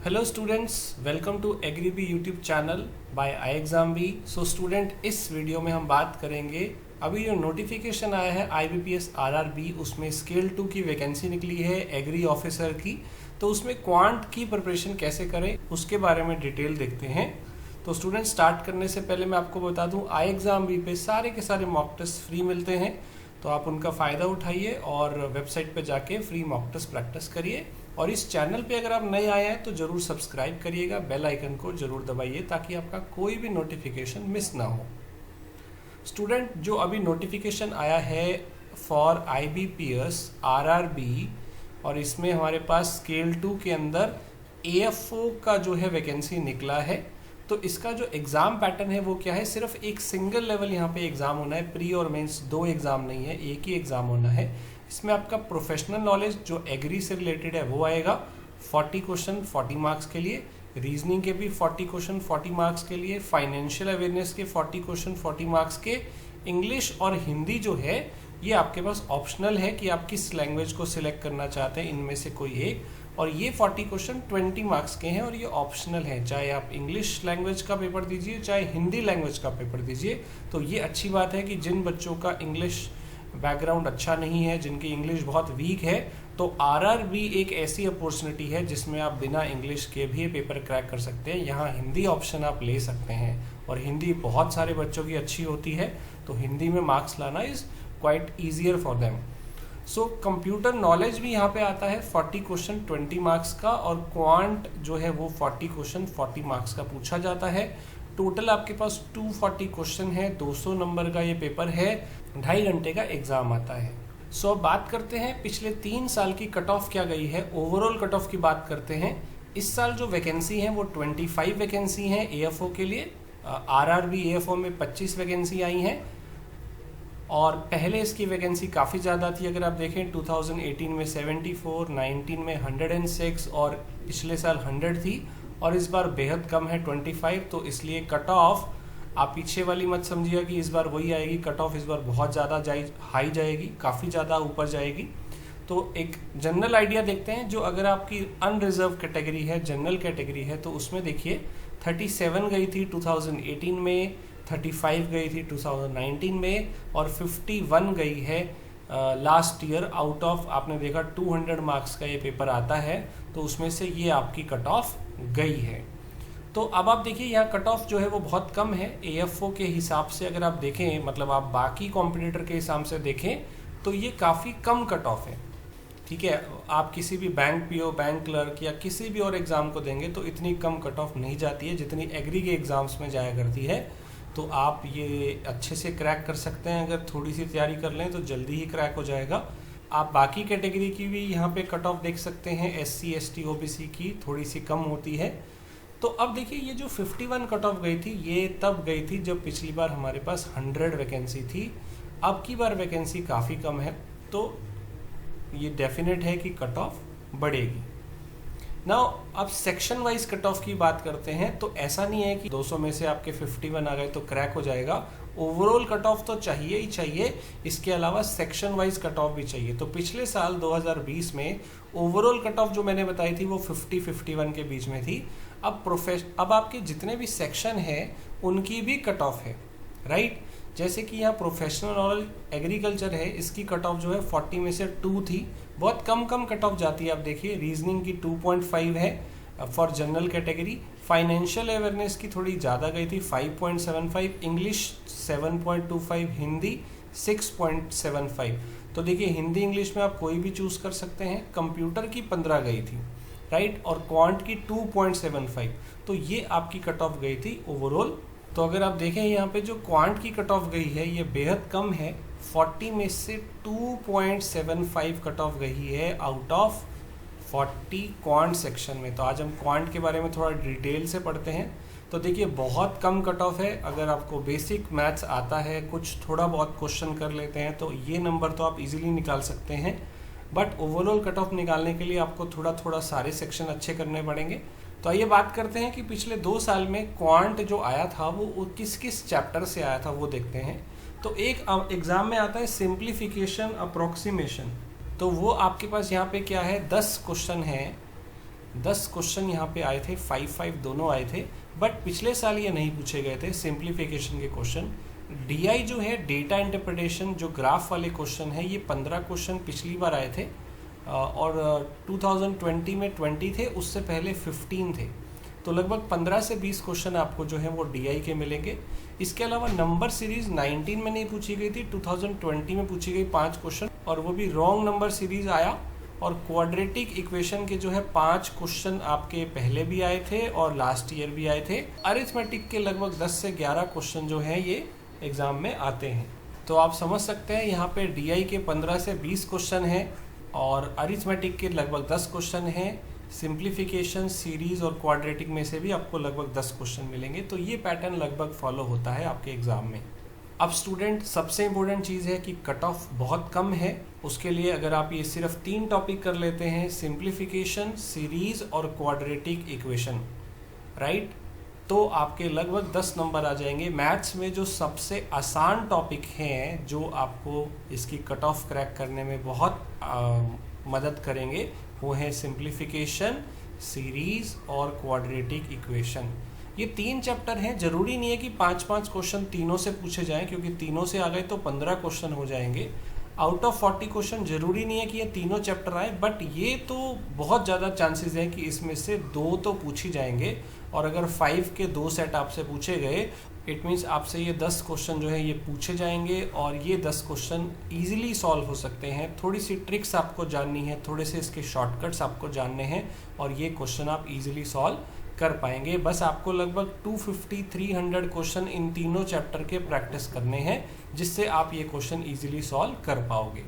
Hello students, welcome to agri B YouTube channel by I exam B. So student, इस video में हम बात करेंगे अभी जो नोटिफिकेशन आया है IBPS RRB, उसमें स्केल 2 की वैकेंसी निकली है एग्री ऑफिसर की। तो उसमें क्वांट की प्रिपरेशन कैसे करें उसके बारे में डिटेल देखते हैं। तो स्टूडेंट, स्टार्ट करने से पहले मैं आपको बता दूं, आई एग्जाम बी पे सारे के सारे मॉक टेस्ट फ्री मिलते हैं, तो आप उनका फ़ायदा उठाइए और वेबसाइट पे जाके फ्री मॉक टेस्ट प्रैक्टिस करिए। और इस चैनल पे अगर आप नए आए हैं तो ज़रूर सब्सक्राइब करिएगा, बेल आइकन को ज़रूर दबाइए ताकि आपका कोई भी नोटिफिकेशन मिस ना हो। स्टूडेंट, जो अभी नोटिफिकेशन आया है फॉर IBPS RRB, और इसमें हमारे पास स्केल 2 के अंदर AFO का जो है वैकेंसी निकला है। तो इसका जो एग्ज़ाम पैटर्न है वो क्या है, सिर्फ एक सिंगल लेवल यहाँ पे एग्ज़ाम होना है, प्री और मेंस दो एग्ज़ाम नहीं है, एक ही एग्ज़ाम होना है। इसमें आपका प्रोफेशनल नॉलेज जो एग्री से रिलेटेड है वो आएगा 40 क्वेश्चन 40 मार्क्स के लिए, रीजनिंग के भी 40 क्वेश्चन 40 मार्क्स के लिए, फाइनेंशियल अवेयरनेस के 40 क्वेश्चन 40 मार्क्स के, इंग्लिश और हिंदी जो है ये आपके पास ऑप्शनल है कि आप किस लैंग्वेज को सिलेक्ट करना चाहते हैं इनमें से कोई एक, और ये 40 क्वेश्चन 20 मार्क्स के हैं और ये ऑप्शनल है, चाहे आप इंग्लिश लैंग्वेज का पेपर दीजिए चाहे हिंदी लैंग्वेज का पेपर दीजिए। तो ये अच्छी बात है कि जिन बच्चों का इंग्लिश बैकग्राउंड अच्छा नहीं है, जिनकी इंग्लिश बहुत वीक है, तो RRB एक ऐसी अपॉर्चुनिटी है जिसमें आप बिना इंग्लिश के भी पेपर क्रैक कर सकते हैं। यहाँ हिंदी ऑप्शन आप ले सकते हैं और हिंदी बहुत सारे बच्चों की अच्छी होती है, तो हिंदी में मार्क्स लाना is quite easier for them. So computer knowledge भी यहाँ पे आता है 40 क्वेश्चन 20 मार्क्स का, और क्वांट जो है वो 40 क्वेश्चन 40 मार्क्स का पूछा जाता है। टोटल आपके पास 240 क्वेश्चन है, 200 नंबर का ये पेपर है, 2.5 घंटे का एग्जाम आता है। सो अब बात करते हैं पिछले 3 साल की कट ऑफ क्या गई है, ओवरऑल कट ऑफ की बात करते हैं। इस साल जो वैकेंसी है वो 25 वैकेंसी है AFO के लिए। RRB AFO में 25 वैकेंसी आई हैं, और पहले इसकी वैकेंसी काफ़ी ज़्यादा थी। अगर आप देखें 2018 में 74, 19 में 106 और पिछले साल 100 थी, और इस बार बेहद कम है 25। तो इसलिए कट ऑफ आप पीछे वाली मत समझिएगा कि इस बार वही आएगी, कट ऑफ इस बार बहुत ज़्यादा हाई जाएगी, काफ़ी ज़्यादा ऊपर जाएगी। तो एक जनरल आइडिया देखते हैं, जो अगर आपकी अनरिजर्व कैटेगरी है, जनरल कैटेगरी है, तो उसमें देखिए 37 गई थी 2018 में, 35 गई थी 2019 में, और 51 गई है लास्ट ईयर। आउट ऑफ आपने देखा 200 मार्क्स का ये पेपर आता है, तो उसमें से ये आपकी कट ऑफ गई है। तो अब आप देखिए यहाँ कट ऑफ जो है वो बहुत कम है AFO के हिसाब से। अगर आप देखें, मतलब आप बाकी कॉम्पिटिटर के हिसाब से देखें, तो ये काफ़ी कम कट ऑफ है। ठीक है, आप किसी भी बैंक PO, बैंक क्लर्क या किसी भी और एग्ज़ाम को देंगे तो इतनी कम कट ऑफ नहीं जाती है जितनी एग्री के एग्ज़ाम्स में जाया करती है। तो आप ये अच्छे से क्रैक कर सकते हैं, अगर थोड़ी सी तैयारी कर लें तो जल्दी ही क्रैक हो जाएगा। आप बाकी कैटेगरी की भी यहाँ पे कट ऑफ देख सकते हैं, SC ST OBC की थोड़ी सी कम होती है। तो अब देखिए, ये जो 51 कट ऑफ गई थी ये तब गई थी जब पिछली बार हमारे पास 100 वैकेंसी थी। अब की बार वैकेंसी काफ़ी कम है, तो ये डेफिनेट है कि कट ऑफ बढ़ेगी। नाउ अब सेक्शन वाइज कट ऑफ की बात करते हैं, तो ऐसा नहीं है कि 200 में से आपके 51 आ गए तो क्रैक हो जाएगा। ओवरऑल कट ऑफ तो चाहिए ही चाहिए, इसके अलावा सेक्शन वाइज कट ऑफ भी चाहिए। तो पिछले साल 2020 में ओवरऑल कट ऑफ जो मैंने बताई थी वो 50-51 के बीच में थी। अब आपके जितने भी सेक्शन हैं उनकी भी कट ऑफ है, राइट। जैसे कि यहाँ प्रोफेशनल नॉलेज एग्रीकल्चर है, इसकी कट ऑफ जो है 40 में से 2 थी, बहुत कम कट ऑफ जाती है। आप देखिए रीजनिंग की 2.5 है for general category, financial awareness की थोड़ी ज़्यादा गई थी 5.75, इंग्लिश 7.25, हिंदी 6.75। तो देखिए हिंदी इंग्लिश में आप कोई भी चूज़ कर सकते हैं। कंप्यूटर की 15 गई थी, राइट, और क्वांट की 2.75। तो ये आपकी कट ऑफ गई थी ओवरऑल। तो अगर आप देखें यहाँ पे जो क्वांट की कट ऑफ गई है ये बेहद कम है, 40 में से 2.75 कट ऑफ गई है आउट ऑफ 40 क्वांट सेक्शन में। तो आज हम क्वांट के बारे में थोड़ा डिटेल से पढ़ते हैं। तो देखिए बहुत कम कट ऑफ है, अगर आपको बेसिक मैथ्स आता है, कुछ थोड़ा बहुत क्वेश्चन कर लेते हैं, तो ये नंबर तो आप इजीली निकाल सकते हैं। बट ओवरऑल कट ऑफ निकालने के लिए आपको थोड़ा थोड़ा सारे सेक्शन अच्छे करने पड़ेंगे। तो आइए बात करते हैं कि पिछले 2 साल में क्वांट जो आया था वो किस किस चैप्टर से आया था वो देखते हैं। तो एक एग्जाम में आता है सिंप्लीफिकेशन अप्रोक्सीमेशन, तो वो आपके पास यहाँ पे क्या है 10 क्वेश्चन है 10 क्वेश्चन यहाँ पे आए थे, 5 दोनों आए थे, बट पिछले साल ये नहीं पूछे गए थे सिंप्लीफिकेशन के क्वेश्चन। डीआई जो है डेटा इंटरप्रिटेशन, जो ग्राफ वाले क्वेश्चन है, ये 15 क्वेश्चन पिछली बार आए थे और 2020 में 20 थे, उससे पहले 15 थे। तो लगभग 15 से 20 क्वेश्चन आपको जो है वो डीआई के मिलेंगे। इसके अलावा नंबर सीरीज 19 में नहीं पूछी गई थी, 2020 में पूछी गई 5 क्वेश्चन, और वो भी रॉन्ग नंबर सीरीज आया। और क्वाड्रेटिक इक्वेशन के जो है 5 क्वेश्चन आपके पहले भी आए थे और लास्ट ईयर भी आए थे। अरिथमेटिक के लगभग 10 से 11 क्वेश्चन जो हैं ये एग्जाम में आते हैं। तो आप समझ सकते हैं यहाँ पे डीआई के 15 से 20 क्वेश्चन हैं और अरिथमेटिक के लगभग 10 क्वेश्चन हैं। सिंप्लीफिकेशन, सीरीज और क्वाड्रेटिक में से भी आपको लगभग 10 क्वेश्चन मिलेंगे। तो ये पैटर्न लगभग फॉलो होता है आपके एग्जाम में। अब स्टूडेंट, सबसे इम्पोर्टेंट चीज़ है कि कट ऑफ बहुत कम है। उसके लिए अगर आप ये सिर्फ 3 टॉपिक कर लेते हैं, सिंप्लीफिकेशन, सीरीज और क्वाड्रेटिक इक्वेशन, राइट, तो आपके लगभग 10 नंबर आ जाएंगे। मैथ्स में जो सबसे आसान टॉपिक हैं जो आपको इसकी कट ऑफ क्रैक करने में बहुत मदद करेंगे, वो है सिंप्लीफिकेशन, सीरीज और क्वाड्रेटिक इक्वेशन। ये 3 चैप्टर हैं। जरूरी नहीं है कि 5-5 क्वेश्चन तीनों से पूछे जाएं, क्योंकि तीनों से आ गए तो 15 क्वेश्चन हो जाएंगे। आउट ऑफ 40 क्वेश्चन जरूरी नहीं है कि ये तीनों चैप्टर आए, बट ये तो बहुत ज़्यादा चांसेस है कि इसमें से 2 तो पूछ ही जाएंगे। और अगर 5 के 2 सेट आपसे पूछे गए, इट मीन्स आपसे ये 10 क्वेश्चन जो है ये पूछे जाएंगे और ये 10 क्वेश्चन ईजिली सॉल्व हो सकते हैं। थोड़ी सी ट्रिक्स आपको जाननी है, थोड़े से इसके शॉर्टकट्स आपको जानने हैं और ये क्वेश्चन आप ईजिली सॉल्व कर पाएंगे। बस आपको लगभग 250-300 क्वेश्चन इन तीनों चैप्टर के प्रैक्टिस करने हैं, जिससे आप ये क्वेश्चन इजीली सॉल्व कर पाओगे।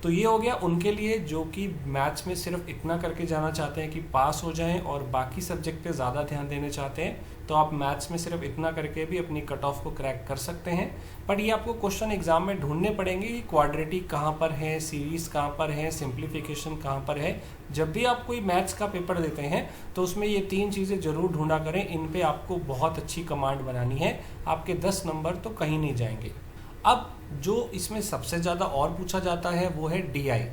तो ये हो गया उनके लिए जो कि मैथ्स में सिर्फ इतना करके जाना चाहते हैं कि पास हो जाएं और बाकी सब्जेक्ट पे ज़्यादा ध्यान देने चाहते हैं। तो आप मैथ्स में सिर्फ इतना करके भी अपनी कट ऑफ को क्रैक कर सकते हैं। बट ये आपको क्वेश्चन एग्जाम में ढूंढने पड़ेंगे कि क्वाड्रेटिक कहाँ पर है, सीरीज कहाँ पर है, सिंप्लीफिकेशन कहाँ पर है। जब भी आप कोई मैथ्स का पेपर देते हैं तो उसमें ये 3 चीज़ें जरूर ढूंढा करें। इन पे आपको बहुत अच्छी कमांड बनानी है, आपके 10 नंबर तो कहीं नहीं जाएंगे। अब जो इसमें सबसे ज़्यादा और पूछा जाता है वो है डीआई।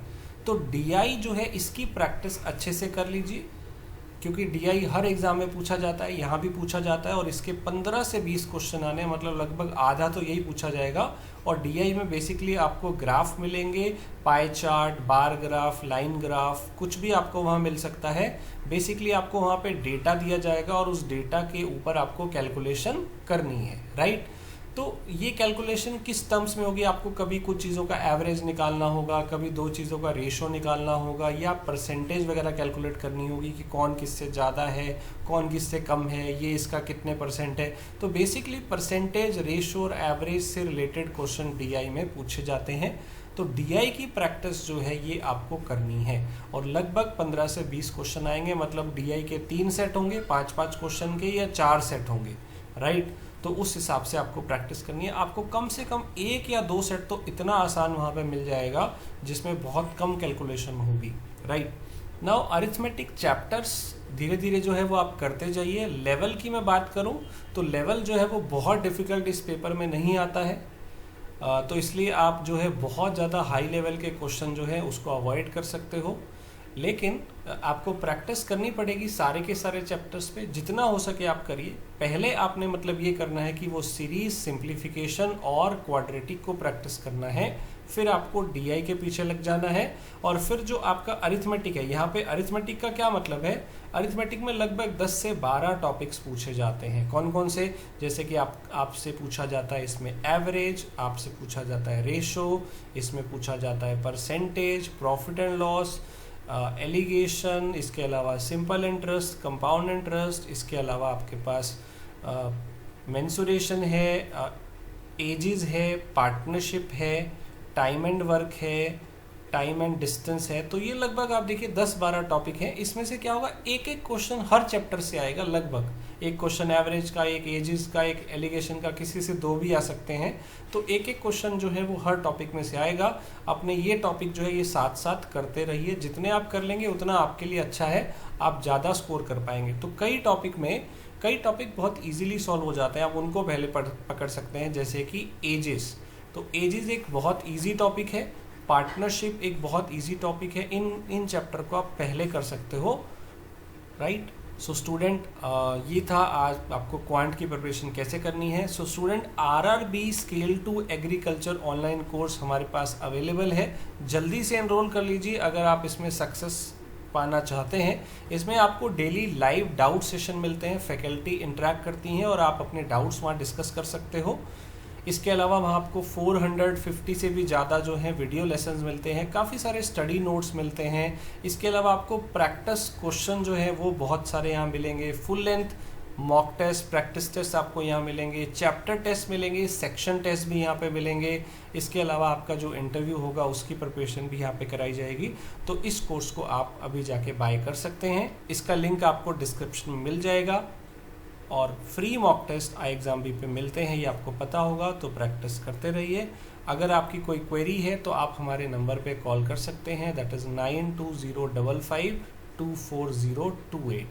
तो डीआई जो है इसकी प्रैक्टिस अच्छे से कर लीजिए, क्योंकि डीआई हर एग्जाम में पूछा जाता है, यहाँ भी पूछा जाता है और इसके 15 से 20 क्वेश्चन आने, मतलब लगभग आधा तो यही पूछा जाएगा। और डीआई में बेसिकली आपको ग्राफ मिलेंगे, pie chart, bar graph, line graph, कुछ भी आपको वहाँ मिल सकता है। बेसिकली आपको वहाँ पे डेटा दिया जाएगा और उस डेटा के ऊपर आपको कैलकुलेशन करनी है, राइट। तो ये कैलकुलेशन किस टर्म्स में होगी, आपको कभी कुछ चीज़ों का एवरेज निकालना होगा, कभी 2 चीज़ों का रेशो निकालना होगा, या परसेंटेज वगैरह कैलकुलेट करनी होगी कि कौन किससे ज़्यादा है, कौन किससे कम है, ये इसका कितने % है। तो बेसिकली परसेंटेज, रेशो और एवरेज से रिलेटेड क्वेश्चन डीआई में पूछे जाते हैं। तो डीआई की प्रैक्टिस जो है ये आपको करनी है और लगभग 15 से 20 क्वेश्चन आएंगे। मतलब डीआई के 3 सेट होंगे 5-5 क्वेश्चन के, या 4 सेट होंगे, राइट। तो उस हिसाब से आपको प्रैक्टिस करनी है। आपको कम से कम 1 या 2 सेट तो इतना आसान वहाँ पे मिल जाएगा जिसमें बहुत कम कैलकुलेशन होगी, राइट। नाउ अरिथमेटिक चैप्टर्स धीरे धीरे जो है वो आप करते जाइए। लेवल की मैं बात करूँ तो लेवल जो है वो बहुत डिफिकल्ट इस पेपर में नहीं आता है, तो इसलिए आप जो है बहुत ज़्यादा हाई लेवल के क्वेश्चन जो है उसको अवॉइड कर सकते हो। लेकिन आपको प्रैक्टिस करनी पड़ेगी सारे के सारे चैप्टर्स पे, जितना हो सके आप करिए। पहले आपने मतलब ये करना है कि वो सीरीज, सिंप्लीफिकेशन और क्वाड्रेटिक को प्रैक्टिस करना है, फिर आपको डीआई के पीछे लग जाना है। और फिर जो आपका अरिथमेटिक है, यहाँ पे अरिथमेटिक का क्या मतलब है, अरिथमेटिक में लगभग 10 से 12 टॉपिक्स पूछे जाते हैं। कौन कौन से, जैसे कि आपसे पूछा जाता है इसमें एवरेज, आपसे पूछा जाता है रेशो, इसमें पूछा जाता है percentage, profit and loss, alligation, इसके अलावा सिंपल इंटरेस्ट, कंपाउंड इंटरेस्ट, इसके अलावा आपके पास मेंसुरेशन है, एजेस है, पार्टनरशिप है, टाइम एंड वर्क है, टाइम एंड डिस्टेंस है। तो ये लगभग आप देखिए 10-12 टॉपिक हैं। इसमें से क्या होगा, एक एक क्वेश्चन हर चैप्टर से आएगा। लगभग एक क्वेश्चन एवरेज का, एक एजेस का, एक एलिगेशन का, किसी से 2 भी आ सकते हैं। तो एक एक क्वेश्चन जो है वो हर टॉपिक में से आएगा। अपने ये टॉपिक जो है ये साथ साथ करते रहिए, जितने आप कर लेंगे उतना आपके लिए अच्छा है, आप ज़्यादा स्कोर कर पाएंगे। तो कई टॉपिक बहुत ईजिली सॉल्व हो जाते हैं, आप उनको पहले पकड़ सकते हैं। जैसे कि एजेस, तो एजेस एक बहुत ईजी टॉपिक है, पार्टनरशिप एक बहुत इजी टॉपिक है। इन चैप्टर को आप पहले कर सकते हो। राइट। सो स्टूडेंट, ये था आज आपको क्वांट की प्रिपरेशन कैसे करनी है। So student, RRB scale two agriculture online course हमारे पास अवेलेबल है, जल्दी से एनरोल कर लीजिए अगर आप इसमें सक्सेस पाना चाहते हैं। इसमें आपको डेली लाइव डाउट सेशन मिलते हैं, फैकल्टी इंटरेक्ट करती हैं और आप अपने डाउट्स वहाँ डिस्कस कर सकते हो। इसके अलावा वहाँ आपको 450 से भी ज़्यादा जो है वीडियो लेसन्स मिलते हैं, काफ़ी सारे स्टडी नोट्स मिलते हैं। इसके अलावा आपको प्रैक्टिस क्वेश्चन जो है वो बहुत सारे यहाँ मिलेंगे, full length mock test, practice test आपको यहाँ मिलेंगे, चैप्टर टेस्ट मिलेंगे, सेक्शन टेस्ट भी यहाँ पे मिलेंगे। इसके अलावा आपका जो इंटरव्यू होगा उसकी प्रिपरेशन भी यहाँ पे कराई जाएगी। तो इस कोर्स को आप अभी जाके बाय कर सकते हैं, इसका लिंक आपको डिस्क्रिप्शन में मिल जाएगा। और फ्री मॉक टेस्ट iExamBee पे मिलते हैं, ये आपको पता होगा, तो प्रैक्टिस करते रहिए। अगर आपकी कोई क्वेरी है तो आप हमारे नंबर पे कॉल कर सकते हैं, दैट इज़ 9205524028,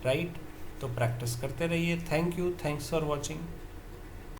राइट। तो प्रैक्टिस करते रहिए। Thank you, thanks for watching.